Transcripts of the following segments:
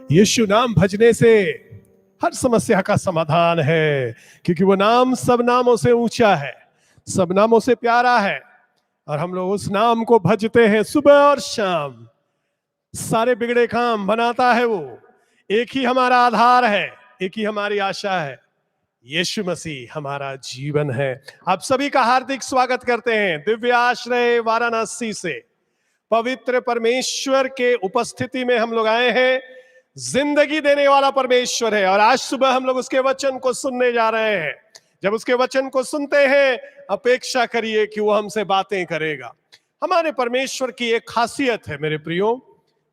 यीशु नाम भजने से हर समस्या का समाधान है, क्योंकि वो नाम सब नामों से ऊंचा है, सब नामों से प्यारा है। और हम लोग उस नाम को भजते हैं सुबह और शाम। सारे बिगड़े काम बनाता है वो। एक ही हमारा आधार है, एक ही हमारी आशा है, यीशु मसीह हमारा जीवन है। आप सभी का हार्दिक स्वागत करते हैं दिव्य आश्रय वाराणसी से। पवित्र परमेश्वर के उपस्थिति में हम लोग आए हैं। जिंदगी देने वाला परमेश्वर है और आज सुबह हम लोग उसके वचन को सुनने जा रहे हैं। जब उसके वचन को सुनते हैं, अपेक्षा करिए कि वो हमसे बातें करेगा। हमारे परमेश्वर की एक खासियत है मेरे प्रियो,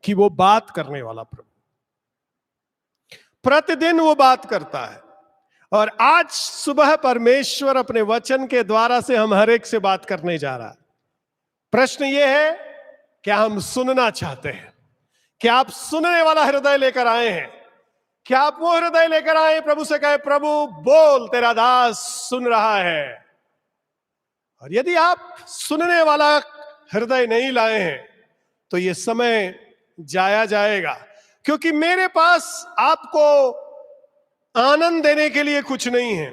कि वो बात करने वाला प्रभु, प्रतिदिन वो बात करता है। और आज सुबह परमेश्वर अपने वचन के द्वारा से हम हर एक से बात करने जा रहा है। प्रश्न ये है, क्या हम सुनना चाहते हैं? क्या आप सुनने वाला हृदय लेकर आए हैं? क्या आप वो हृदय लेकर आए, प्रभु से कहे, प्रभु बोल, तेरा दास सुन रहा है। और यदि आप सुनने वाला हृदय नहीं लाए हैं तो ये समय जाया जाएगा, क्योंकि मेरे पास आपको आनंद देने के लिए कुछ नहीं है।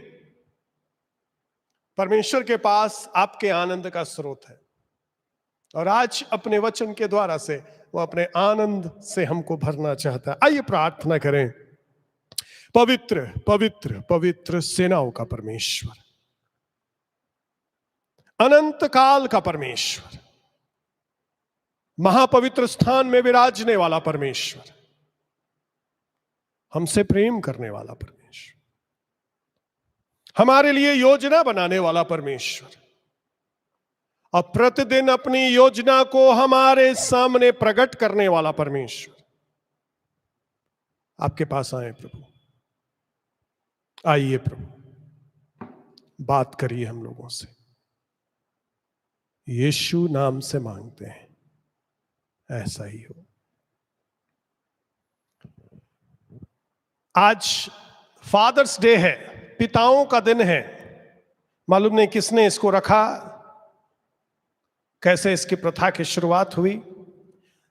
परमेश्वर के पास आपके आनंद का स्रोत है और आज अपने वचन के द्वारा से वो अपने आनंद से हमको भरना चाहता है। आइए प्रार्थना करें। पवित्र पवित्र पवित्र सेनाओं का परमेश्वर, अनंत काल का परमेश्वर, महापवित्र स्थान में विराजने वाला परमेश्वर, हमसे प्रेम करने वाला परमेश्वर, हमारे लिए योजना बनाने वाला परमेश्वर, और प्रतिदिन अपनी योजना को हमारे सामने प्रकट करने वाला परमेश्वर, आपके पास आए प्रभु। आइए प्रभु, बात करिए हम लोगों से। यीशु नाम से मांगते हैं, ऐसा ही हो। आज फादर्स डे है, पिताओं का दिन है। मालूम नहीं किसने इसको रखा, कैसे इसकी प्रथा की शुरुआत हुई,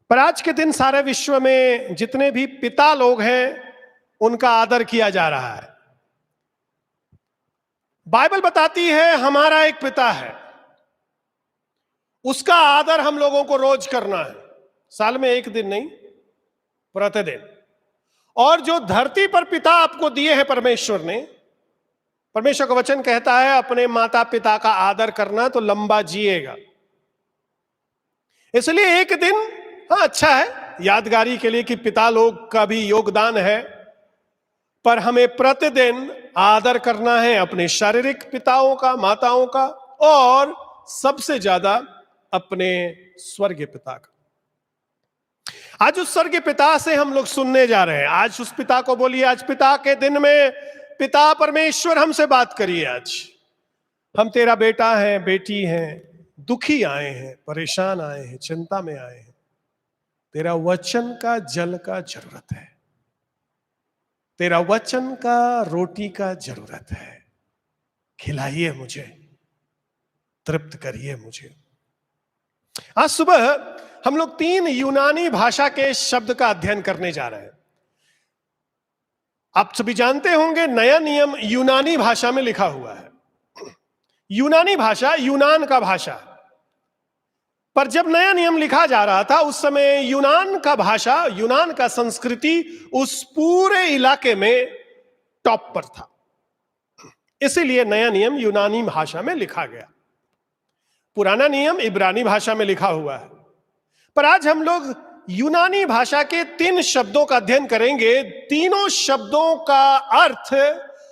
पर आज के दिन सारे विश्व में जितने भी पिता लोग हैं उनका आदर किया जा रहा है। बाइबल बताती है हमारा एक पिता है, उसका आदर हम लोगों को रोज करना है, साल में एक दिन नहीं, प्रतिदिन। और जो धरती पर पिता आपको दिए हैं परमेश्वर ने, परमेश्वर का वचन कहता है अपने माता पिता का आदर करना तो लंबा जिएगा। इसलिए एक दिन अच्छा है यादगारी के लिए कि पिता लोग का भी योगदान है, पर हमें प्रतिदिन आदर करना है अपने शारीरिक पिताओं का, माताओं का, और सबसे ज्यादा अपने स्वर्गीय पिता का। आज उस स्वर्गीय पिता से हम लोग सुनने जा रहे हैं। आज उस पिता को बोलिए, आज पिता के दिन में पिता परमेश्वर हमसे बात करिए। आज हम तेरा बेटा हैं, बेटी हैं, दुखी आए हैं, परेशान आए हैं, चिंता में आए हैं। तेरा वचन का जल का जरूरत है, तेरा वचन का रोटी का जरूरत है। खिलाइए मुझे, तृप्त करिए मुझे। आज सुबह हम लोग 3 यूनानी भाषा के शब्द का अध्ययन करने जा रहे हैं। आप सभी जानते होंगे नया नियम यूनानी भाषा में लिखा हुआ है। यूनानी भाषा यूनान का भाषा है, पर जब नया नियम लिखा जा रहा था उस समय यूनान का भाषा, यूनान का संस्कृति उस पूरे इलाके में टॉप पर था। इसीलिए नया नियम यूनानी भाषा में लिखा गया। पुराना नियम इब्रानी भाषा में लिखा हुआ है। पर आज हम लोग यूनानी भाषा के 3 शब्दों का अध्ययन करेंगे। तीनों शब्दों का अर्थ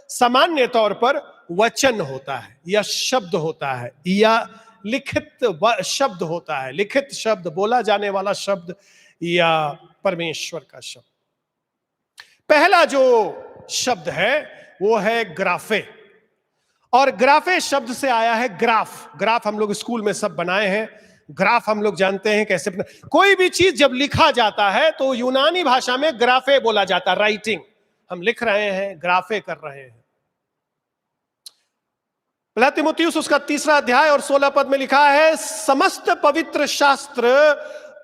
सामान्य तौर पर वचन होता है, या शब्द होता है, या लिखित शब्द होता है। लिखित शब्द, बोला जाने वाला शब्द, या परमेश्वर का शब्द। पहला जो शब्द है वो है ग्राफे, और ग्राफे शब्द से आया है ग्राफ। ग्राफ हम लोग स्कूल में सब बनाए हैं। ग्राफ हम लोग जानते हैं कैसे कोई भी चीज जब लिखा जाता है तो यूनानी भाषा में ग्राफे बोला जाता है। राइटिंग, हम लिख रहे हैं, ग्राफे कर रहे हैं। पहला तीमुथियुस उसका 3 अध्याय और 16 पद में लिखा है, समस्त पवित्र शास्त्र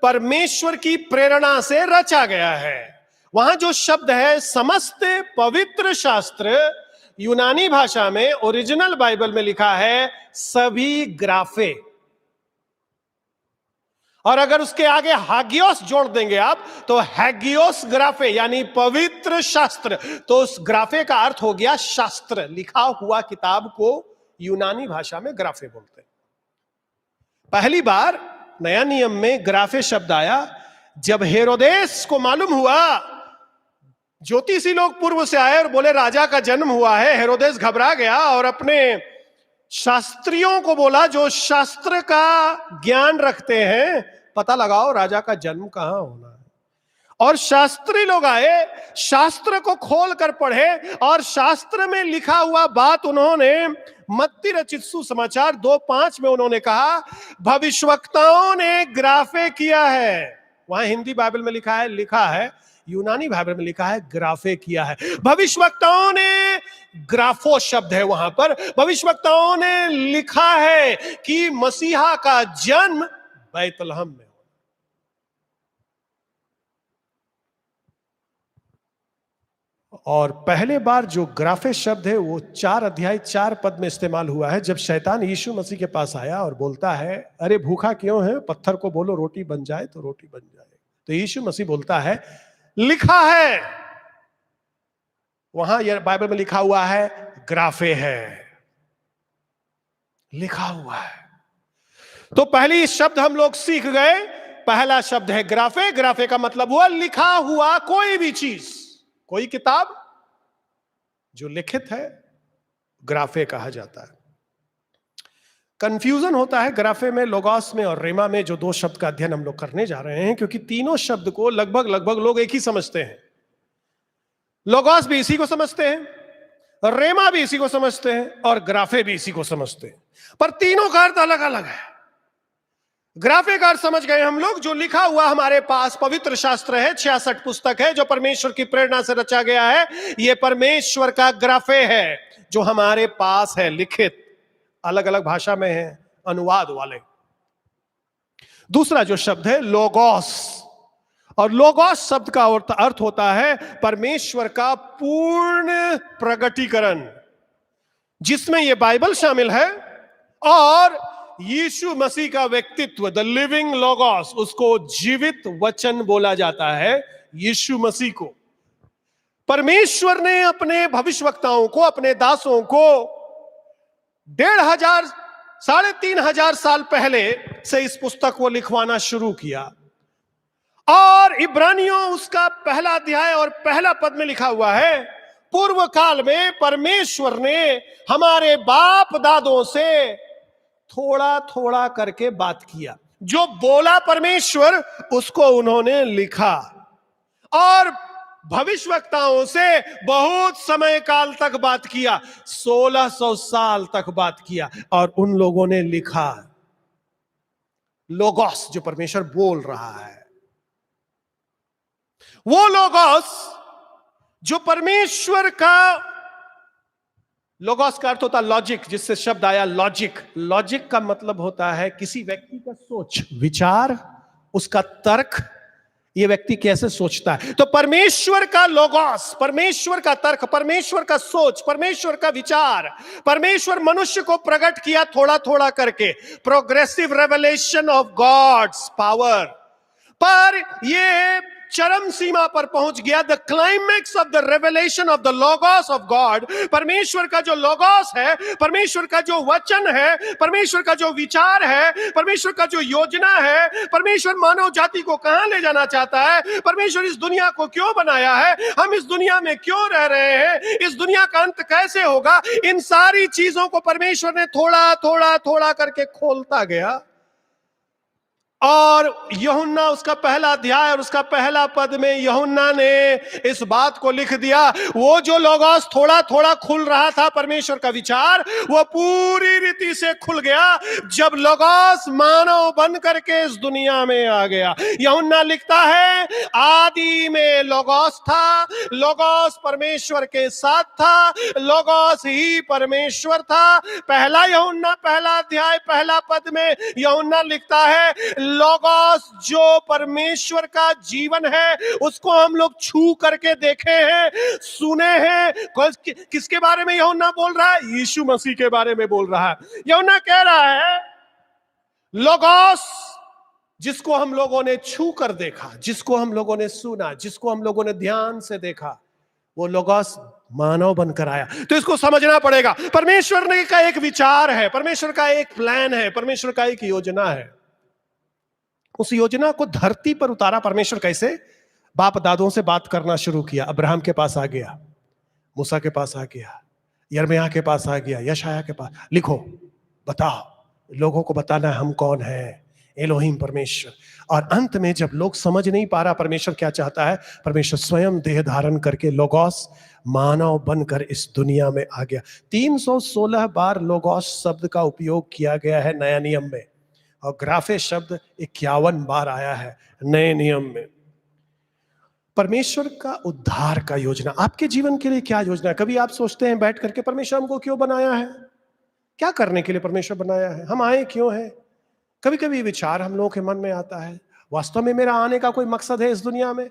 परमेश्वर की प्रेरणा से रचा गया है वहां जो शब्द है समस्त पवित्र शास्त्र, यूनानी भाषा में ओरिजिनल बाइबल में लिखा है सभी ग्राफे। और अगर उसके आगे हागियोस जोड़ देंगे आप तो हैगियोस ग्राफे यानी पवित्र शास्त्र, तो उस ग्राफे का अर्थ हो गया शास्त्र, लिखा हुआ किताब को यूनानी भाषा में ग्राफे बोलते हैं। पहली बार नया नियम में ग्राफे शब्द आया जब हेरोदेस को मालूम हुआ, ज्योतिषी लोग पूर्व से आए और बोले राजा का जन्म हुआ है। हेरोदेस घबरा गया और अपने शास्त्रियों को बोला जो शास्त्र का ज्ञान रखते हैं, पता लगाओ राजा का जन्म कहां होना है। और शास्त्री लोग आए, शास्त्र को खोल कर पढ़े और शास्त्र में लिखा हुआ बात उन्होंने मत्ती रचित सुसमाचार 2:5 में उन्होंने कहा भविष्यवक्ताओं ने ग्राफे किया है। वहां हिंदी बाइबल में लिखा है, यूनानी बाइबल में लिखा है ग्राफे किया है। भविष्यवक्ताओं ने, ग्राफो शब्द है वहां पर, भविष्यवक्ताओं ने लिखा है कि मसीहा का जन्म बैतलहम में हो। और पहले बार जो ग्राफे शब्द है वो 4 अध्याय 4 पद में इस्तेमाल हुआ है, जब शैतान यीशु मसीह के पास आया और बोलता है अरे भूखा क्यों है, पत्थर को बोलो रोटी बन जाए, तो रोटी बन जाए। तो यीशु मसीह बोलता है लिखा है, वहां यह बाइबल में लिखा हुआ है ग्राफे है, लिखा हुआ है। तो पहली शब्द हम लोग सीख गए, पहला शब्द है ग्राफे। ग्राफे का मतलब हुआ लिखा हुआ कोई भी चीज, कोई किताब जो लिखित है ग्राफे कहा जाता है। कंफ्यूजन होता है ग्राफे में, लोगोस में और रेमा में, जो 2 शब्द का अध्ययन हम लोग करने जा रहे हैं, क्योंकि तीनों शब्द को लगभग लोग एक ही समझते हैं। लोगोस भी इसी को समझते हैं, रेमा भी इसी को समझते हैं और ग्राफे भी इसी को समझते हैं, पर तीनों का अर्थ अलग अलग है। ग्राफे का अर्थ समझ गए हम लोग, जो लिखा हुआ हमारे पास पवित्र शास्त्र है, 66 पुस्तक है जो परमेश्वर की प्रेरणा से रचा गया है, यह परमेश्वर का ग्राफे है जो हमारे पास है, लिखित, अलग अलग भाषा में है, अनुवाद वाले। दूसरा जो शब्द है लोगोस, और लोगोस शब्द का अर्थ होता है परमेश्वर का पूर्ण प्रगटीकरण, जिसमें यह बाइबल शामिल है और यीशु मसीह का व्यक्तित्व, द लिविंग लोगोस, उसको जीवित वचन बोला जाता है। यीशु मसीह को परमेश्वर ने अपने भविष्यवक्ताओं को, अपने दासों को 1500 3,500 साल पहले से इस पुस्तक को लिखवाना शुरू किया। और इब्रानियों उसका पहला अध्याय और पहला पद में लिखा हुआ है पूर्व काल में परमेश्वर ने हमारे बाप दादों से थोड़ा थोड़ा करके बात किया, जो बोला परमेश्वर उसको उन्होंने लिखा, और भविष्यवक्ताओं से बहुत समय काल तक बात किया, 1600 साल तक बात किया, और उन लोगों ने लिखा। लोगोस जो परमेश्वर बोल रहा है, वो लोगोस जो परमेश्वर का, लोगोस का अर्थ होता है लॉजिक, जिससे शब्द आया लॉजिक। लॉजिक का मतलब होता है किसी व्यक्ति का सोच विचार, उसका तर्क, ये व्यक्ति कैसे सोचता है। तो परमेश्वर का लोगोस, परमेश्वर का तर्क, परमेश्वर का सोच, परमेश्वर का विचार, परमेश्वर मनुष्य को प्रकट किया थोड़ा थोड़ा करके, progressive revelation of God's power. पर ये चरम सीमा पर पहुंच गया, the climax of the revelation of the logos of God. परमेश्वर का जो लोगोस है, परमेश्वर का जो वचन है, परमेश्वर का जो विचार है, परमेश्वर का जो योजना है, परमेश्वर मानव जाति को कहां ले जाना चाहता है, परमेश्वर इस दुनिया को क्यों बनाया है, हम इस दुनिया में क्यों रह रहे हैं, इस दुनिया का अंत कैसे होगा, इन सारी चीजों को परमेश्वर ने थोड़ा थोड़ा थोड़ा करके खोलता गया। और यूहन्ना उसका पहला अध्याय और उसका पहला पद में यूहन्ना ने इस बात को लिख दिया, वो जो लोगोस थोड़ा थोड़ा खुल रहा था, परमेश्वर का विचार, वो पूरी रीति से खुल गया जब लोगोस मानव बन करके इस दुनिया में आ गया। यूहन्ना लिखता है आदि में लोगोस था, लोगोस परमेश्वर के साथ था, लोगोस ही परमेश्वर था। पहला यूहन्ना पहला अध्याय पहला पद में यूहन्ना लिखता है लोगोस जो परमेश्वर का जीवन है उसको हम लोग छू करके देखे हैं, सुने हैं। किसके बारे में यूहन्ना बोल रहा है? यीशु मसीह के बारे में बोल रहा है। यूहन्ना कह रहा है लोगोस जिसको हम लोगों ने छू कर देखा, जिसको हम लोगों ने सुना, जिसको हम लोगों ने ध्यान से देखा, वो लोगोस मानव बनकर आया। तो इसको समझना पड़ेगा। परमेश्वर ने का एक विचार है, परमेश्वर का एक प्लान है, परमेश्वर का एक योजना है। उस योजना को धरती पर उतारा परमेश्वर कैसे? बाप दादों से बात करना शुरू किया। अब्राहम के पास आ गया, मूसा के पास आ गया, यिर्मयाह के पास आ गया, यशायाह के पास। लिखो, बताओ, लोगों को बताना है हम कौन है, एलोहिम परमेश्वर। और अंत में जब लोग समझ नहीं पा रहा परमेश्वर क्या चाहता है, परमेश्वर स्वयं देह धारण करके लोगोस मानव बनकर इस दुनिया में आ गया। 316 बार लोगोस शब्द का उपयोग किया गया है नया नियम में, और ग्राफे शब्द 51 बार आया है नए नियम में। परमेश्वर का उद्धार का योजना आपके जीवन के लिए क्या योजना है? कभी आप सोचते हैं बैठ करके परमेश्वर हमको क्यों बनाया है, क्या करने के लिए परमेश्वर बनाया है, हम आए क्यों हैं? कभी कभी विचार हम लोगों के मन में आता है, वास्तव में मेरा आने का कोई मकसद है इस दुनिया में?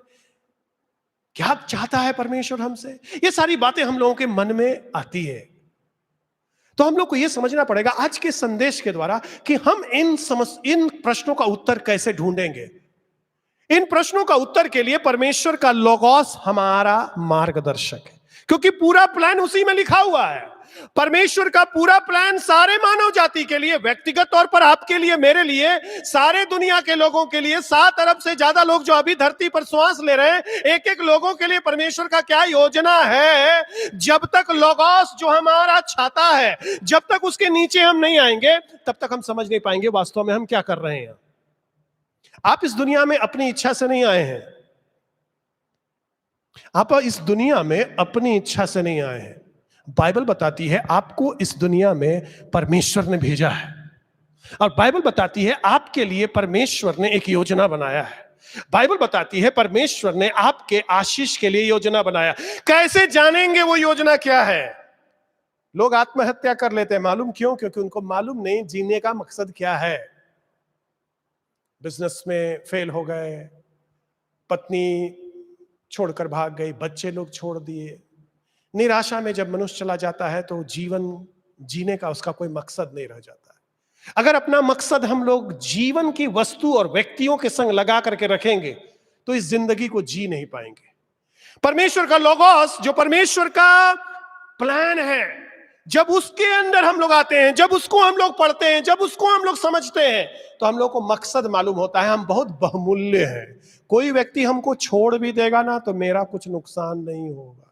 क्या चाहता है परमेश्वर हमसे? ये सारी बातें हम लोगों के मन में आती है। तो हम लोग को यह समझना पड़ेगा आज के संदेश के द्वारा कि हम इन प्रश्नों का उत्तर कैसे ढूंढेंगे। इन प्रश्नों का उत्तर के लिए परमेश्वर का लोगोस हमारा मार्गदर्शक है, क्योंकि पूरा प्लान उसी में लिखा हुआ है। परमेश्वर का पूरा प्लान सारे मानव जाति के लिए, व्यक्तिगत तौर पर आपके लिए, मेरे लिए, सारे दुनिया के लोगों के लिए, 7 अरब से ज्यादा लोग जो अभी धरती पर श्वास ले रहे हैं, एक एक लोगों के लिए परमेश्वर का क्या योजना है। जब तक लोगोस जो हमारा छाता है, जब तक उसके नीचे हम नहीं आएंगे, तब तक हम समझ नहीं पाएंगे वास्तव में हम क्या कर रहे हैं। आप इस दुनिया में अपनी इच्छा से नहीं आए हैं, आप इस दुनिया में अपनी इच्छा से नहीं आए हैं। बाइबल बताती है आपको इस दुनिया में परमेश्वर ने भेजा है, और बाइबल बताती है आपके लिए परमेश्वर ने एक योजना बनाया है। बाइबल बताती है परमेश्वर ने आपके आशीष के लिए योजना बनाया। कैसे जानेंगे वो योजना क्या है? लोग आत्महत्या कर लेते हैं, मालूम क्यों? क्योंकि उनको मालूम नहीं जीने का मकसद क्या है। बिजनेस में फेल हो गए, पत्नी छोड़कर भाग गई, बच्चे लोग छोड़ दिए। निराशा में जब मनुष्य चला जाता है तो जीवन जीने का उसका कोई मकसद नहीं रह जाता है। अगर अपना मकसद हम लोग जीवन की वस्तु और व्यक्तियों के संग लगा करके रखेंगे तो इस जिंदगी को जी नहीं पाएंगे। परमेश्वर का लोगोस जो परमेश्वर का प्लान है, जब उसके अंदर हम लोग आते हैं, जब उसको हम लोग पढ़ते हैं, जब उसको हम लोग समझते हैं, तो हम लोग को मकसद मालूम होता है। हम बहुत बहुमूल्य हैं। कोई व्यक्ति हमको छोड़ भी देगा ना तो मेरा कुछ नुकसान नहीं होगा।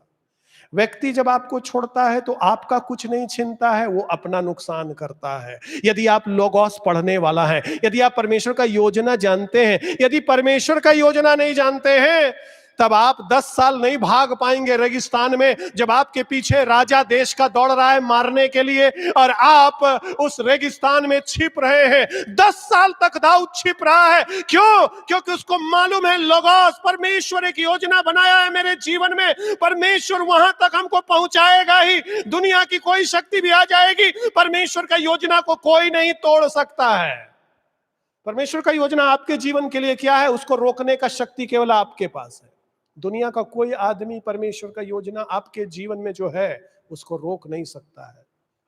व्यक्ति जब आपको छोड़ता है तो आपका कुछ नहीं छीनता है, वो अपना नुकसान करता है। यदि आप लोगोस पढ़ने वाला है, यदि आप परमेश्वर का योजना जानते हैं, यदि परमेश्वर का योजना नहीं जानते हैं, तब आप 10 साल नहीं भाग पाएंगे रेगिस्तान में, जब आपके पीछे राजा देश का दौड़ रहा है मारने के लिए और आप उस रेगिस्तान में छिप रहे हैं। 10 साल तक दाऊद छिप रहा है। क्यों? क्योंकि उसको मालूम है लोगोस, परमेश्वर एक योजना बनाया है मेरे जीवन में, परमेश्वर वहां तक हमको पहुंचाएगा ही। दुनिया की कोई शक्ति भी आ जाएगी, परमेश्वर का योजना को कोई नहीं तोड़ सकता है। परमेश्वर का योजना आपके जीवन के लिए क्या है, उसको रोकने का शक्ति केवल आपके पास है। दुनिया का कोई आदमी परमेश्वर का योजना आपके जीवन में जो है उसको रोक नहीं सकता है,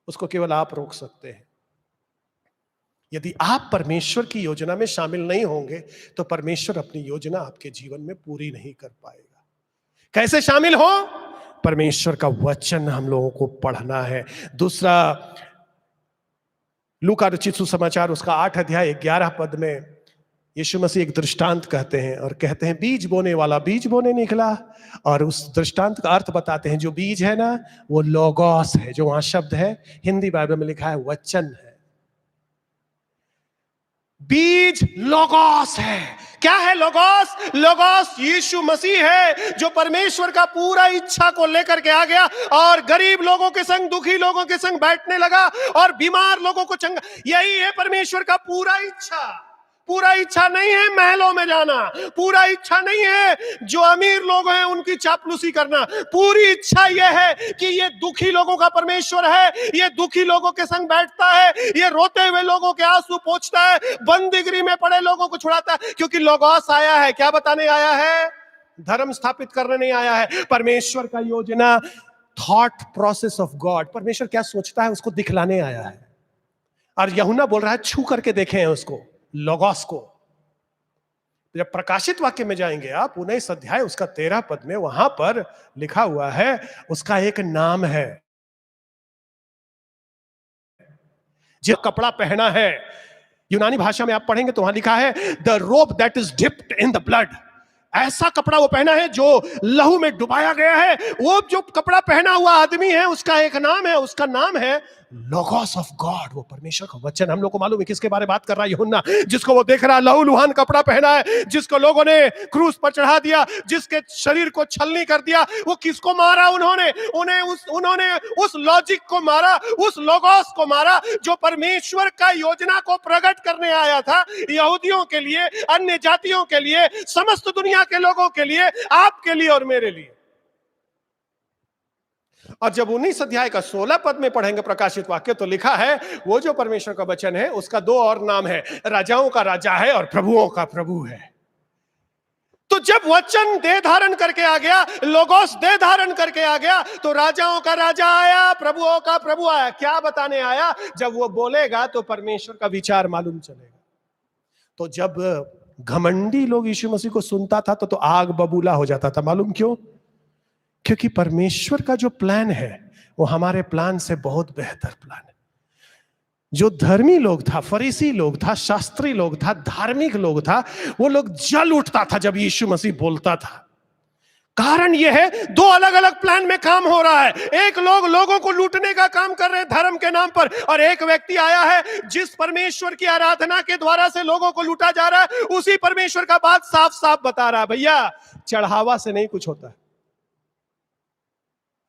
उसको केवल आप रोक सकते हैं। यदि आप परमेश्वर की योजना में शामिल नहीं होंगे तो परमेश्वर अपनी योजना आपके जीवन में पूरी नहीं कर पाएगा। कैसे शामिल हो? परमेश्वर का वचन हम लोगों को पढ़ना है। दूसरा, लूका रचित सुसमाचार उसका 8 अध्याय 11 पद में यीशु मसीह एक दृष्टांत कहते हैं और कहते हैं बीज बोने वाला बीज बोने निकला, और उस दृष्टांत का अर्थ बताते हैं। जो बीज है ना वो लोगोस है, जो वहां शब्द है हिंदी बाइबल में लिखा है वचन है। बीज लोगोस है। क्या है लोगोस? लोगोस यीशु मसीह है, जो परमेश्वर का पूरा इच्छा को लेकर के आ गया और गरीब लोगों के संग, दुखी लोगों के संग बैठने लगा और बीमार लोगों को चंगा। यही है परमेश्वर का पूरा इच्छा। पूरा इच्छा नहीं है महलों में जाना, पूरा इच्छा नहीं है जो अमीर लोग हैं उनकी चापलूसी करना, पूरी इच्छा यह है कि ये दुखी लोगों का परमेश्वर है, ये दुखी लोगों के संग बैठता है, ये रोते हुए लोगों के आंसू पोंछता है, बंदीगिरी में पड़े लोगों को छुड़ाता है, क्योंकि लोगोस आया है। क्या बताने आया है? धर्म स्थापित करने नहीं आया है। परमेश्वर का योजना, थॉट प्रोसेस ऑफ गॉड, परमेश्वर क्या सोचता है उसको दिखलाने आया है। और यूहन्ना बोल रहा है छू करके देखें उसको, लोगोस को। जब प्रकाशित वाक्य में जाएंगे आप 19 अध्याय उसका 13 पद में, वहां पर लिखा हुआ है उसका एक नाम है। जो कपड़ा पहना है, यूनानी भाषा में आप पढ़ेंगे तो वहां लिखा है द रोब that is dipped in the blood. ऐसा कपड़ा वो पहना है जो लहू में डुबाया गया है। वो जो कपड़ा पहना हुआ आदमी है उसका एक नाम है, उसका नाम है लोगोस ऑफ गॉड, वो परमेश्वर का वचन। हम लोग को मालूम है किसके बारे में बात कर रहा है यूहन्ना, जिसको वो देख रहा है लहू लुहान कपड़ा पहना है, जिसको लोगों ने क्रूस पर चढ़ा दिया, जिसके शरीर को छलनी कर दिया। वो किसको मारा? उन्होंने उस लॉजिक को मारा, उस लोगोस को मारा जो परमेश्वर का योजना को प्रकट करने आया था, यहूदियों के लिए, अन्य जातियों के लिए, समस्त दुनिया के लोगों के लिए, आपके लिए और मेरे लिए। और जब 19 अध्याय का 16 पद में पढ़ेंगे प्रकाशित वाक्य तो लिखा है वो जो परमेश्वर का वचन है उसका दो और नाम है, राजाओं का राजा है और प्रभुओं का प्रभु है। तो जब वचन देह धारण करके आ गया, लोगोस देह धारण करके आ गया, तो राजाओं का राजा आया, प्रभुओं का प्रभु आया। क्या बताने आया? जब वो बोलेगा तो परमेश्वर का विचार मालूम चलेगा। तो जब घमंडी लोग यीशु मसीह को सुनता था तो आग बबूला हो जाता था। मालूम क्यों? क्योंकि परमेश्वर का जो प्लान है वो हमारे प्लान से बहुत बेहतर प्लान है। जो धर्मी लोग था, फरीसी लोग था, शास्त्री लोग था, धार्मिक लोग था, वो लोग जल उठता था जब यीशु मसीह बोलता था। कारण यह है दो अलग अलग प्लान में काम हो रहा है। एक लोग लोगों को लूटने का काम कर रहे हैं धर्म के नाम पर, और एक व्यक्ति आया है जिस परमेश्वर की आराधना के द्वारा से लोगों को लूटा जा रहा है, उसी परमेश्वर का बात साफ साफ बता रहा है। भैया, चढ़ावा से नहीं कुछ होता है,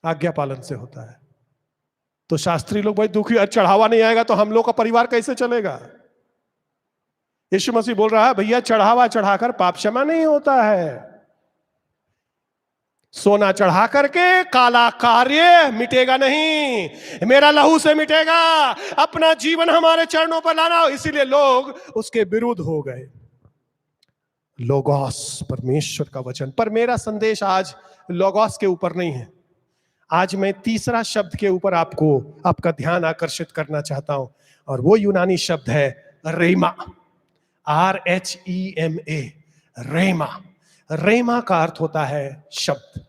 आज्ञा पालन से होता है। तो शास्त्री लोग भाई दुखी, चढ़ावा नहीं आएगा तो हम लोग का परिवार कैसे चलेगा? यीशु मसीह बोल रहा है भैया चढ़ावा चढ़ाकर पाप क्षमा नहीं होता है। सोना चढ़ा करके काला कार्य मिटेगा नहीं, मेरा लहू से मिटेगा। अपना जीवन हमारे चरणों पर लाना। इसीलिए लोग उसके विरुद्ध हो गए। लोगोस, परमेश्वर का वचन। पर मेरा संदेश आज लोगोस के ऊपर नहीं है। आज मैं तीसरा शब्द के ऊपर आपका ध्यान आकर्षित करना चाहता हूं, और वो यूनानी शब्द है रेमा, RHEMA, रेमा। रेमा का अर्थ होता है शब्द,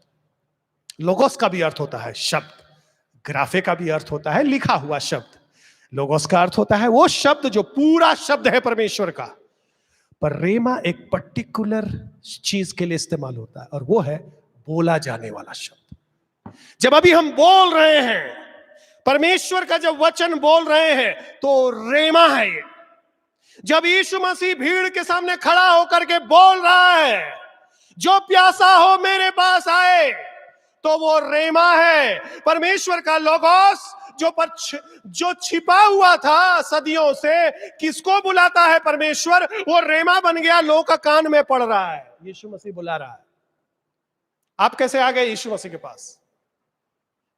लोगोस का भी अर्थ होता है शब्द, ग्राफे का भी अर्थ होता है लिखा हुआ शब्द। लोगोस का अर्थ होता है वो शब्द जो पूरा शब्द है परमेश्वर का। पर रेमा एक पर्टिकुलर चीज के लिए इस्तेमाल होता है, और वो है बोला जाने वाला शब्द। जब अभी हम बोल रहे हैं, परमेश्वर का जब वचन बोल रहे हैं, तो रेमा है ये। जब यीशु मसीह भीड़ के सामने खड़ा होकर के बोल रहा है, जो प्यासा हो मेरे पास आए, तो वो रेमा है, परमेश्वर का लोगोस जो छिपा हुआ था सदियों से। किसको बुलाता है परमेश्वर? वो रेमा बन गया, लोग का कान में पड़ रहा है, यीशु मसीह बुला रहा है। आप कैसे आ गए यीशु मसीह के पास?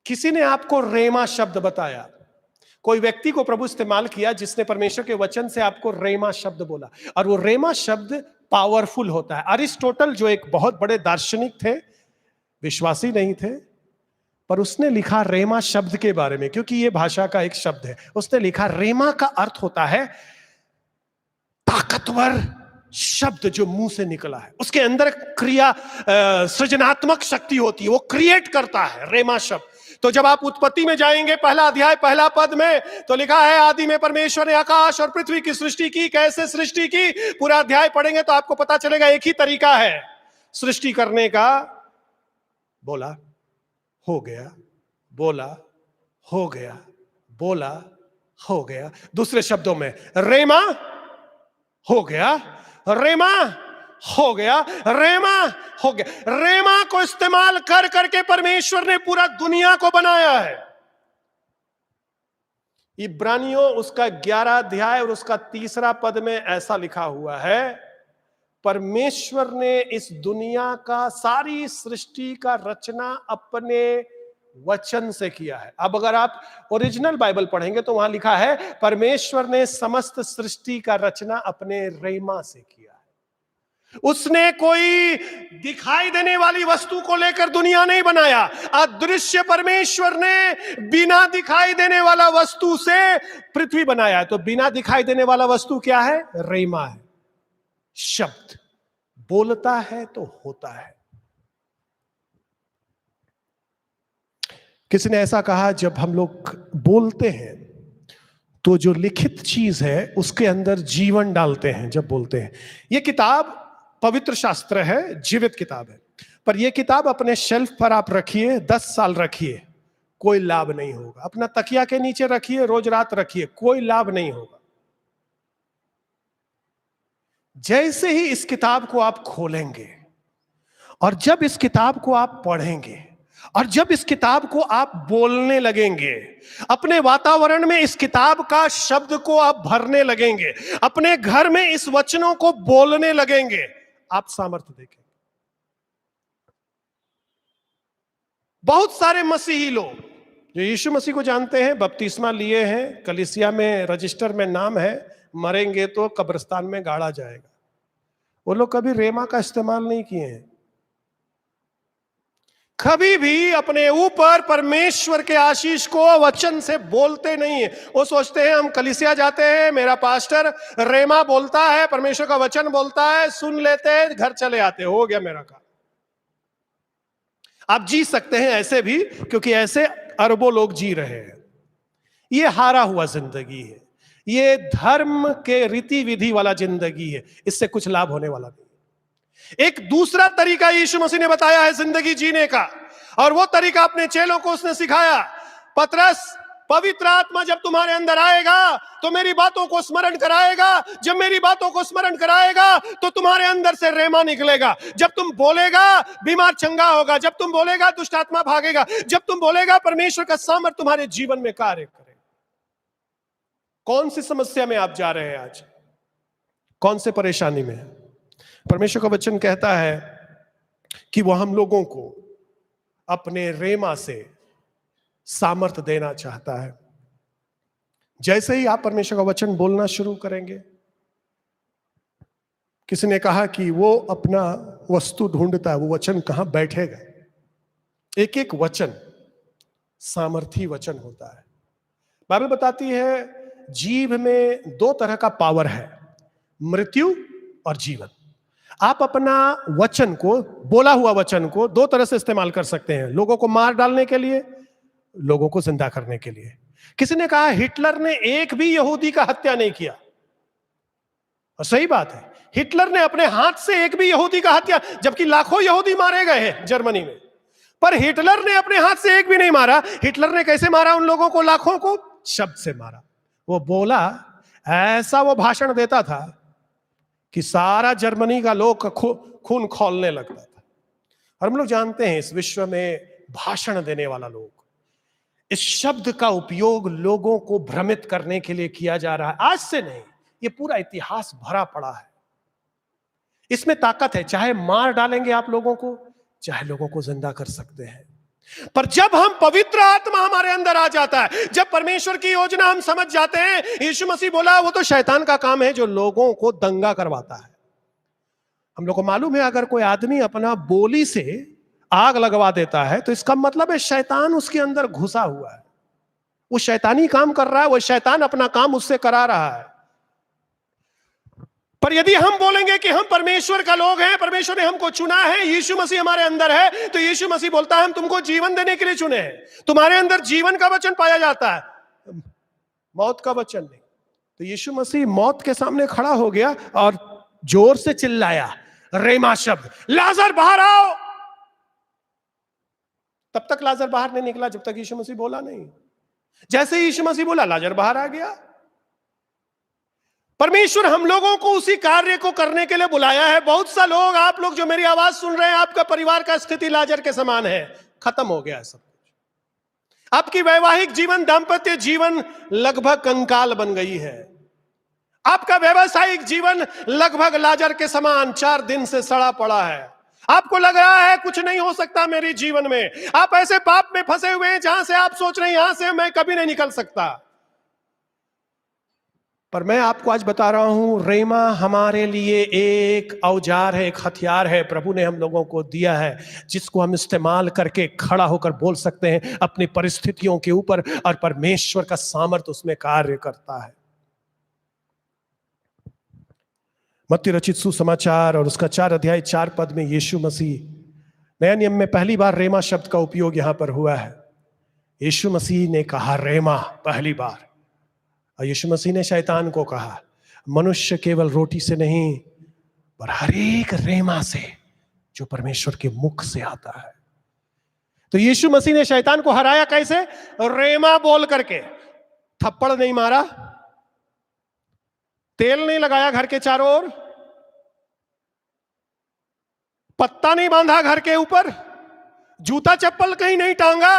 किसी ने आपको रेमा शब्द बताया, कोई व्यक्ति को प्रभु इस्तेमाल किया जिसने परमेश्वर के वचन से आपको रेमा शब्द बोला, और वो रेमा शब्द पावरफुल होता है। अरिस्टोटल जो एक बहुत बड़े दार्शनिक थे, विश्वासी नहीं थे, पर उसने लिखा रेमा शब्द के बारे में, क्योंकि ये भाषा का एक शब्द है। उसने लिखा रेमा का अर्थ होता है ताकतवर शब्द जो मुंह से निकला है, उसके अंदर क्रिया, सृजनात्मक शक्ति होती है, वो क्रिएट करता है रेमा शब्द। तो जब आप उत्पत्ति में जाएंगे, पहला अध्याय पहला पद में, तो लिखा है आदि में परमेश्वर ने आकाश और पृथ्वी की सृष्टि की। कैसे सृष्टि की? पूरा अध्याय पढ़ेंगे तो आपको पता चलेगा एक ही तरीका है सृष्टि करने का। बोला हो गया, बोला हो गया, बोला हो गया। दूसरे शब्दों में रेमा हो गया, रेमा हो गया, रेमा हो गया। रेमा को इस्तेमाल कर करके परमेश्वर ने पूरा दुनिया को बनाया है। इब्रानियों उसका 11 अध्याय और उसका 3 पद में ऐसा लिखा हुआ है, परमेश्वर ने इस दुनिया का, सारी सृष्टि का रचना अपने वचन से किया है। अब अगर आप ओरिजिनल बाइबल पढ़ेंगे तो वहां लिखा है, परमेश्वर ने समस्त सृष्टि का रचना अपने रेमा से किया है। उसने कोई दिखाई देने वाली वस्तु को लेकर दुनिया नहीं बनाया। अदृश्य परमेश्वर ने बिना दिखाई देने वाला वस्तु से पृथ्वी बनाया है। तो बिना दिखाई देने वाला वस्तु क्या है? रेमा है, शब्द। बोलता है तो होता है। किसी ने ऐसा कहा, जब हम लोग बोलते हैं तो जो लिखित चीज है उसके अंदर जीवन डालते हैं जब बोलते हैं। यह किताब पवित्र शास्त्र है, जीवित किताब है, पर यह किताब अपने शेल्फ पर आप रखिए, 10 साल रखिए, कोई लाभ नहीं होगा। अपना तकिया के नीचे रखिए, रोज रात रखिए, कोई लाभ नहीं होगा। जैसे ही इस किताब को आप खोलेंगे और जब इस किताब को आप पढ़ेंगे और जब इस किताब को आप बोलने लगेंगे, अपने वातावरण में इस किताब का शब्द को आप भरने लगेंगे, अपने घर में इस वचनों को बोलने लगेंगे, आप सामर्थ्य देखेंगे। बहुत सारे मसीही लोग जो यीशु मसीह को जानते हैं, बपतिस्मा लिए हैं, कलीसिया में रजिस्टर में नाम है, मरेंगे तो कब्रिस्तान में गाड़ा जाएगा, वो लोग कभी रेमा का इस्तेमाल नहीं किए हैं। कभी भी अपने ऊपर परमेश्वर के आशीष को वचन से बोलते नहीं है। वो सोचते हैं हम कलीसिया जाते हैं, मेरा पास्टर रेमा बोलता है, परमेश्वर का वचन बोलता है, सुन लेते हैं, घर चले आते, हो गया मेरा काम। आप जी सकते हैं ऐसे भी, क्योंकि ऐसे अरबों लोग जी रहे हैं। ये हारा हुआ जिंदगी है, ये धर्म के रीति विधि वाला जिंदगी है, इससे कुछ लाभ होने वाला नहीं। एक दूसरा तरीका यीशु मसीह ने बताया है जिंदगी जीने का, और वो तरीका अपने चेलों को उसने सिखाया। पतरस, पवित्र आत्मा जब तुम्हारे अंदर आएगा तो मेरी बातों को स्मरण कराएगा, जब मेरी बातों को स्मरण कराएगा तो तुम्हारे अंदर से रेमा निकलेगा। जब तुम बोलेगा बीमार चंगा होगा, जब तुम बोलेगा दुष्ट आत्मा भागेगा, जब तुम बोलेगा परमेश्वर का सामर्थ्य तुम्हारे जीवन में कार्य करेगा। कौन सी समस्या में आप जा रहे हैं आज? कौन से परेशानी में? परमेश्वर का वचन कहता है कि वो हम लोगों को अपने रेमा से सामर्थ्य देना चाहता है। जैसे ही आप परमेश्वर का वचन बोलना शुरू करेंगे, किसी ने कहा कि वो अपना वस्तु ढूंढता है, वो वचन कहां बैठेगा। एक एक वचन सामर्थी वचन होता है। बाइबल बताती है जीव में 2 तरह का पावर है, मृत्यु और जीवन। आप अपना वचन को, बोला हुआ वचन को 2 तरह से इस्तेमाल कर सकते हैं, लोगों को मार डालने के लिए, लोगों को जिंदा करने के लिए। किसी ने कहा हिटलर ने एक भी यहूदी का हत्या नहीं किया, और सही बात है, हिटलर ने अपने हाथ से एक भी यहूदी का हत्या, जबकि लाखों यहूदी मारे गए हैं जर्मनी में, पर हिटलर ने अपने हाथ से एक भी नहीं मारा। हिटलर ने कैसे मारा उन लोगों को, लाखों को? शब्द से मारा। वो बोला, ऐसा वो भाषण देता था कि सारा जर्मनी का लोग खून खौलने लगता था। और हम लोग जानते हैं इस विश्व में भाषण देने वाला लोग, इस शब्द का उपयोग लोगों को भ्रमित करने के लिए किया जा रहा है। आज से नहीं, ये पूरा इतिहास भरा पड़ा है, इसमें ताकत है। चाहे मार डालेंगे आप लोगों को, चाहे लोगों को जिंदा कर सकते हैं। पर जब हम पवित्र आत्मा हमारे अंदर आ जाता है, जब परमेश्वर की योजना हम समझ जाते हैं, यीशु मसीह बोला वो तो शैतान का काम है जो लोगों को दंगा करवाता है। हम लोग को मालूम है अगर कोई आदमी अपना बोली से आग लगवा देता है तो इसका मतलब है शैतान उसके अंदर घुसा हुआ है, वो शैतानी काम कर रहा है, वो शैतान अपना काम उससे करा रहा है। पर यदि हम बोलेंगे कि हम परमेश्वर का लोग हैं, परमेश्वर ने हमको चुना है, यीशु मसीह हमारे अंदर है, तो यीशु मसीह बोलता है हम तुमको जीवन देने के लिए चुने हैं। तुम्हारे अंदर जीवन का वचन पाया जाता है, मौत का वचन नहीं। तो यीशु मसीह मौत के सामने खड़ा हो गया और जोर से चिल्लाया रेमा शब्द, लाजर बाहर आओ। तब तक लाजर बाहर नहीं निकला जब तक यीशु मसीह बोला नहीं। जैसे यीशु मसीह बोला, लाजर बाहर आ गया। परमेश्वर हम लोगों को उसी कार्य को करने के लिए बुलाया है। बहुत सा लोग, आप लोग जो मेरी आवाज सुन रहे हैं, आपका परिवार का स्थिति लाजर के समान है, खत्म हो गया है सब कुछ। आपकी वैवाहिक जीवन, दाम्पत्य जीवन लगभग कंकाल बन गई है। आपका व्यवसायिक जीवन लगभग लाजर के समान 4 दिन से सड़ा पड़ा है। आपको लग रहा है कुछ नहीं हो सकता मेरे जीवन में। आप ऐसे पाप में फंसे हुए हैं जहां से आप सोच रहे हैं यहां से मैं कभी नहीं निकल सकता। पर मैं आपको आज बता रहा हूं, रेमा हमारे लिए एक औजार है, एक हथियार है, प्रभु ने हम लोगों को दिया है, जिसको हम इस्तेमाल करके खड़ा होकर बोल सकते हैं अपनी परिस्थितियों के ऊपर, और परमेश्वर का सामर्थ्य उसमें कार्य करता है। मत्ती रचित सुसमाचार और उसका 4 अध्याय 4 पद में यीशु मसीह, नया नियम में पहली बार रेमा शब्द का उपयोग यहां पर हुआ है। यीशु मसीह ने कहा रेमा पहली बार, और यीशु मसीह ने शैतान को कहा मनुष्य केवल रोटी से नहीं पर हर एक रेमा से जो परमेश्वर के मुख से आता है। तो यीशु मसीह ने शैतान को हराया कैसे? रेमा बोल करके। थप्पड़ नहीं मारा, तेल नहीं लगाया घर के चारों ओर, पत्ता नहीं बांधा घर के ऊपर, जूता चप्पल कहीं नहीं टांगा।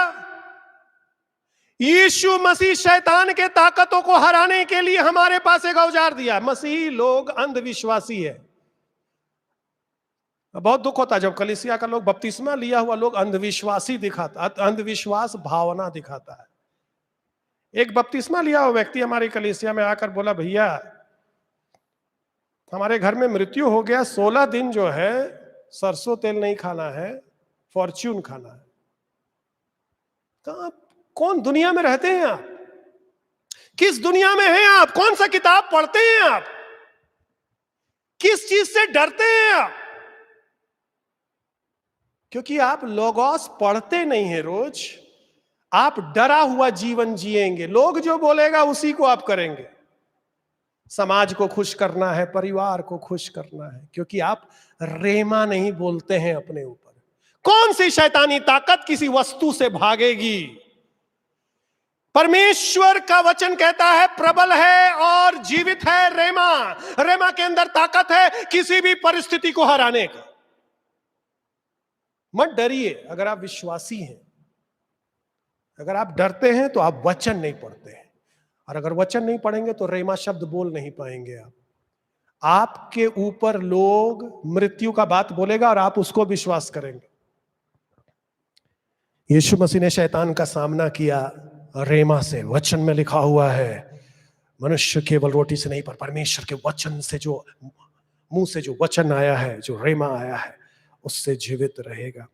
यीशु मसीह शैतान के ताकतों को हराने के लिए हमारे पास एक औजार दिया। मसीही लोग अंधविश्वासी है। बहुत दुख होता है जब कलीसिया का लोग, बपतिस्मा लिया हुआ लोग अंधविश्वासी दिखाता, अंधविश्वास भावना दिखाता है। एक बपतिस्मा लिया हुआ व्यक्ति हमारी कलीसिया में आकर बोला, भैया हमारे घर में मृत्यु हो गया, 16 दिन जो है सरसों तेल नहीं खाना है, फॉर्च्यून खाना है। कहां, कौन दुनिया में रहते हैं आप? किस दुनिया में हैं आप? कौन सा किताब पढ़ते हैं आप? किस चीज से डरते हैं आप? क्योंकि आप लोगोस पढ़ते नहीं है रोज, आप डरा हुआ जीवन जिएंगे। लोग जो बोलेगा उसी को आप करेंगे। समाज को खुश करना है, परिवार को खुश करना है, क्योंकि आप रेमा नहीं बोलते हैं अपने ऊपर। कौन सी शैतानी ताकत किसी वस्तु से भागेगी? परमेश्वर का वचन कहता है प्रबल है और जीवित है रेमा। रेमा के अंदर ताकत है किसी भी परिस्थिति को हराने का। मत डरिए अगर आप विश्वासी हैं। अगर आप डरते हैं तो आप वचन नहीं पढ़ते हैं, और अगर वचन नहीं पढ़ेंगे तो रेमा शब्द बोल नहीं पाएंगे आप। आपके ऊपर लोग मृत्यु का बात बोलेगा और आप उसको विश्वास करेंगे। यीशु मसीह ने शैतान का सामना किया रेमा से। वचन में लिखा हुआ है मनुष्य केवल रोटी से नहीं पर परमेश्वर के वचन से, जो मुंह से जो वचन आया है, जो रेमा आया है, उससे जीवित रहेगा।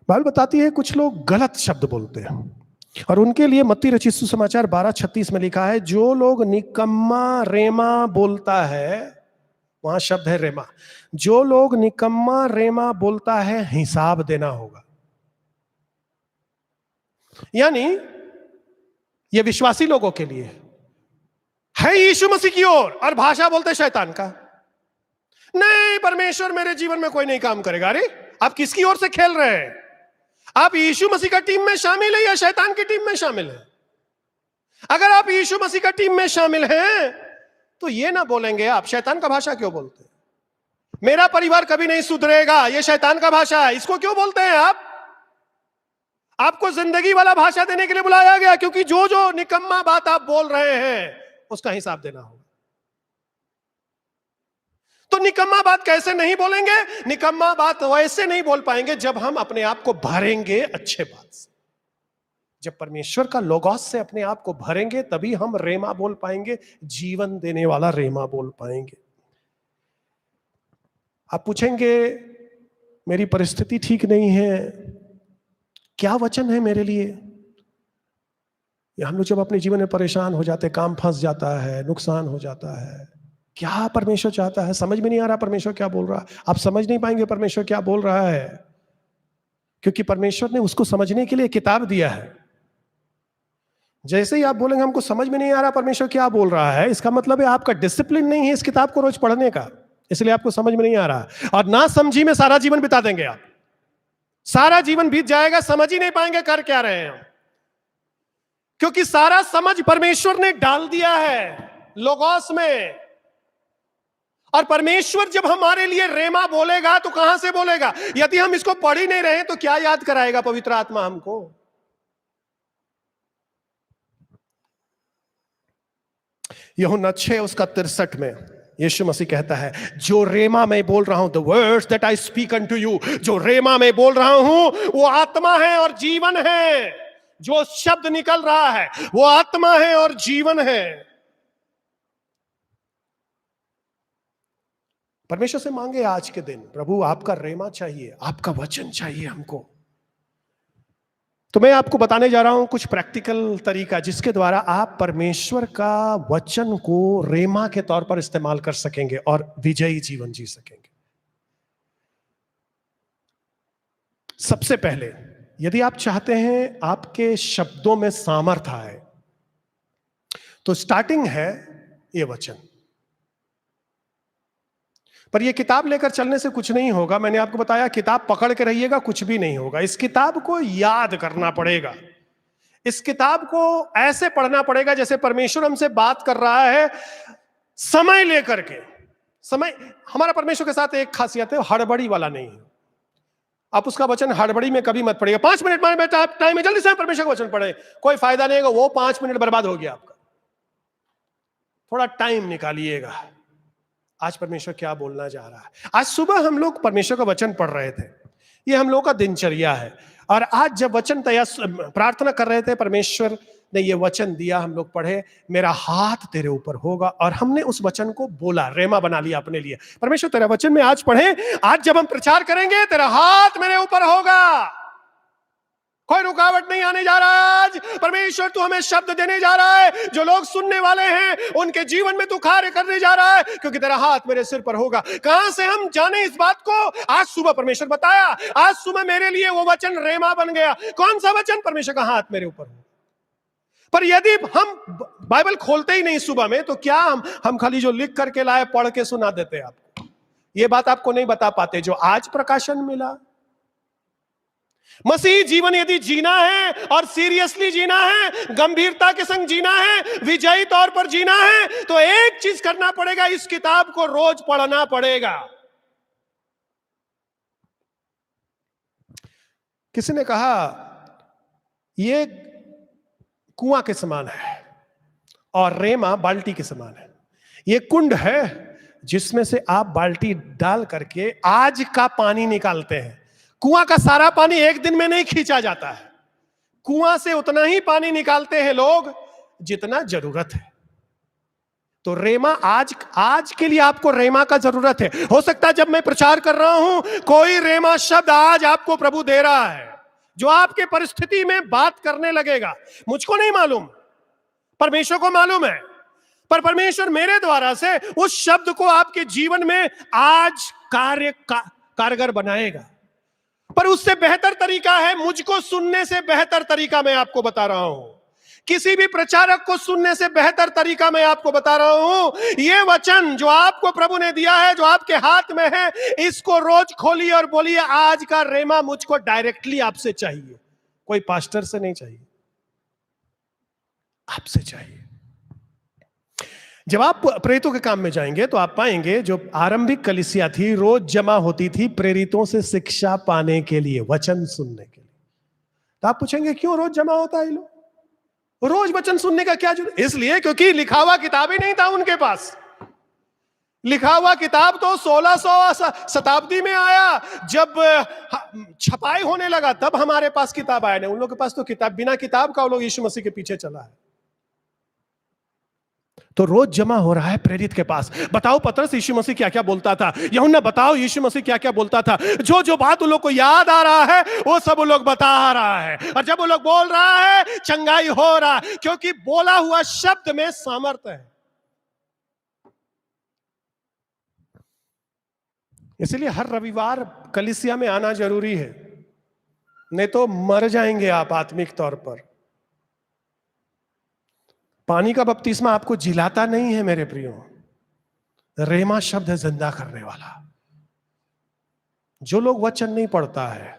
बाइबल बताती है कुछ लोग गलत शब्द बोलते हैं, और उनके लिए मत्ती रचित सुसमाचार 12:36 में लिखा है, जो लोग निकम्मा रेमा बोलता है, वहां शब्द है रेमा, जो लोग निकम्मा रेमा बोलता है हिसाब देना होगा। यानी ये विश्वासी लोगों के लिए है, यीशु मसीह की ओर, और भाषा बोलते शैतान का। नहीं, परमेश्वर मेरे जीवन में कोई नहीं काम करेगा। अरे आप किसकी ओर से खेल रहे हैं? आप यीशु मसीह का टीम में शामिल है या शैतान की टीम में शामिल है? अगर आप यीशु मसीह का टीम में शामिल हैं तो ये ना बोलेंगे आप शैतान का भाषा क्यों बोलते हैं? मेरा परिवार कभी नहीं सुधरेगा, ये शैतान का भाषा है, इसको क्यों बोलते हैं आप? आपको जिंदगी वाला भाषा देने के लिए बुलाया गया, क्योंकि जो जो निकम्मा बात आप बोल रहे हैं उसका हिसाब देना होगा। तो निकम्मा बात कैसे नहीं बोलेंगे? निकम्मा बात वैसे नहीं बोल पाएंगे जब हम अपने आप को भरेंगे अच्छे बात से। जब परमेश्वर का लोगोस से अपने आप को भरेंगे तभी हम रेमा बोल पाएंगे, जीवन देने वाला रेमा बोल पाएंगे। आप पूछेंगे मेरी परिस्थिति ठीक नहीं है, क्या वचन है मेरे लिए? या हम लोग जब अपने जीवन में परेशान हो जाते, काम फंस जाता है, नुकसान हो जाता है, क्या परमेश्वर चाहता है समझ में नहीं आ रहा। परमेश्वर क्या बोल रहा है, आप समझ नहीं पाएंगे परमेश्वर क्या बोल रहा है, क्योंकि परमेश्वर ने उसको समझने के लिए किताब दिया है। जैसे ही आप बोलेंगे हमको समझ में नहीं आ रहा परमेश्वर क्या बोल रहा है, इसका मतलब है आपका डिसिप्लिन नहीं है इस किताब को रोज पढ़ने का, इसलिए आपको समझ में नहीं आ रहा। और ना समझी में सारा जीवन बिता देंगे आप, सारा जीवन बीत जाएगा, समझ ही नहीं पाएंगे कर क्या रहे हैं हम, क्योंकि सारा समझ परमेश्वर ने डाल दिया है लोगोस में। और परमेश्वर जब हमारे लिए रेमा बोलेगा तो कहां से बोलेगा? यदि हम इसको पढ़ ही नहीं रहे तो क्या याद कराएगा पवित्र आत्मा हमको? यूहन्ना 6 उसका 63 में यीशु मसीह कहता है, जो रेमा में बोल रहा हूं, the words that I speak unto you, जो रेमा में बोल रहा हूं वो आत्मा है और जीवन है। जो शब्द निकल रहा है वो आत्मा है और जीवन है। परमेश्वर से मांगे आज के दिन, प्रभु आपका रेमा चाहिए, आपका वचन चाहिए हमको। तो मैं आपको बताने जा रहा हूं कुछ प्रैक्टिकल तरीका जिसके द्वारा आप परमेश्वर का वचन को रेमा के तौर पर इस्तेमाल कर सकेंगे और विजयी जीवन जी सकेंगे। सबसे पहले, यदि आप चाहते हैं आपके शब्दों में सामर्थ्य आए, तो स्टार्टिंग है ये वचन। पर ये किताब लेकर चलने से कुछ नहीं होगा। मैंने आपको बताया किताब पकड़ के रहिएगा, कुछ भी नहीं होगा। इस किताब को याद करना पड़ेगा। इस किताब को ऐसे पढ़ना पड़ेगा जैसे परमेश्वर हमसे बात कर रहा है, समय लेकर के। समय, हमारा परमेश्वर के साथ एक खासियत है, हड़बड़ी वाला नहीं है। आप उसका वचन हड़बड़ी में कभी मत पढ़िएगा। 5 मिनट में टाइम है, जल्दी से परमेश्वर का वचन पढ़े, कोई फायदा नहीं होगा। वो 5 मिनट बर्बाद हो गया आपका। थोड़ा टाइम निकालिएगा। आज परमेश्वर क्या बोलना चाह रहा है। आज सुबह हम लोग परमेश्वर का वचन पढ़ रहे थे, ये हम लोग का दिनचर्या है। और आज जब वचन प्रार्थना कर रहे थे, परमेश्वर ने ये वचन दिया, हम लोग पढ़े, मेरा हाथ तेरे ऊपर होगा। और हमने उस वचन को बोला, रेमा बना लिया अपने लिए। परमेश्वर तेरा वचन में आज पढ़े, आज जब हम प्रचार करेंगे तेरा हाथ मेरे ऊपर होगा, कोई रुकावट नहीं आने जा रहा है। आज परमेश्वर तू हमें शब्द देने जा रहा है, जो लोग सुनने वाले हैं उनके जीवन में तू कार्य करने जा रहा है, क्योंकि तेरा हाथ मेरे सिर पर होगा। कहां से हम जाने इस बात को? आज सुबह परमेश्वर बताया, आज सुबह मेरे लिए वो वचन रेमा बन गया। कौन सा वचन? परमेश्वर का हाथ मेरे ऊपर हो। पर यदि हम बाइबल खोलते ही नहीं सुबह में, तो क्या हम खाली जो लिख करके लाए पढ़ के सुना देते आपको। ये बात आपको नहीं बता पाते जो आज प्रकाशन मिला। मसीह जीवन यदि जीना है और सीरियसली जीना है, गंभीरता के संग जीना है, विजयी तौर पर जीना है, तो एक चीज करना पड़ेगा, इस किताब को रोज पढ़ना पड़ेगा। किसी ने कहा ये कुआं के समान है और रेमा बाल्टी के समान है। ये कुंड है जिसमें से आप बाल्टी डाल करके आज का पानी निकालते हैं। कुआं का सारा पानी एक दिन में नहीं खींचा जाता है। कुआं से उतना ही पानी निकालते हैं लोग जितना जरूरत है। तो रेमा आज के लिए आपको रेमा का जरूरत है। हो सकता है जब मैं प्रचार कर रहा हूं कोई रेमा शब्द आज आपको प्रभु दे रहा है जो आपके परिस्थिति में बात करने लगेगा। मुझको नहीं मालूम, परमेश्वर को मालूम है। पर परमेश्वर मेरे द्वारा से उस शब्द को आपके जीवन में आज कारगर बनाएगा। पर उससे बेहतर तरीका है, मुझको सुनने से बेहतर तरीका मैं आपको बता रहा हूं। किसी भी प्रचारक को सुनने से बेहतर तरीका मैं आपको बता रहा हूं। यह वचन जो आपको प्रभु ने दिया है, जो आपके हाथ में है, इसको रोज खोलिए और बोलिए, आज का रेमा मुझको डायरेक्टली आपसे चाहिए। कोई पास्टर से नहीं चाहिए, आपसे चाहिए। जब आप प्रेरितों के काम में जाएंगे तो आप पाएंगे जो आरंभिक कलीसिया थी रोज जमा होती थी प्रेरितों से शिक्षा पाने के लिए, वचन सुनने के लिए। तो आप पूछेंगे क्यों रोज जमा होता है लोग, रोज वचन सुनने का क्या जरूरत? इसलिए क्योंकि लिखा हुआ किताब ही नहीं था उनके पास। लिखा हुआ किताब तो 1600 शताब्दी में आया, जब छपाई होने लगा तब हमारे पास किताब आया। नहीं, उन लोगों के पास तो किताब, बिना किताब का वो लोग यीशु मसीह के पीछे चला है। तो रोज जमा हो रहा है प्रेरित के पास। बताओ पतरस यीशु मसीह क्या क्या बोलता था, यूहन्ना बताओ यीशु मसीह क्या क्या बोलता था। जो जो बात उन लोग को याद आ रहा है वो सब वो लोग बता रहा है। और जब वो लोग बोल रहा है चंगाई हो रहा है, क्योंकि बोला हुआ शब्द में सामर्थ्य है। इसलिए हर रविवार कलीसिया में आना जरूरी है, नहीं तो मर जाएंगे आप आत्मिक तौर पर। पानी का बपतिस्मा आपको जिलाता नहीं है मेरे प्रियो, रेमा शब्द है जिंदा करने वाला। जो लोग वचन नहीं पढ़ता है,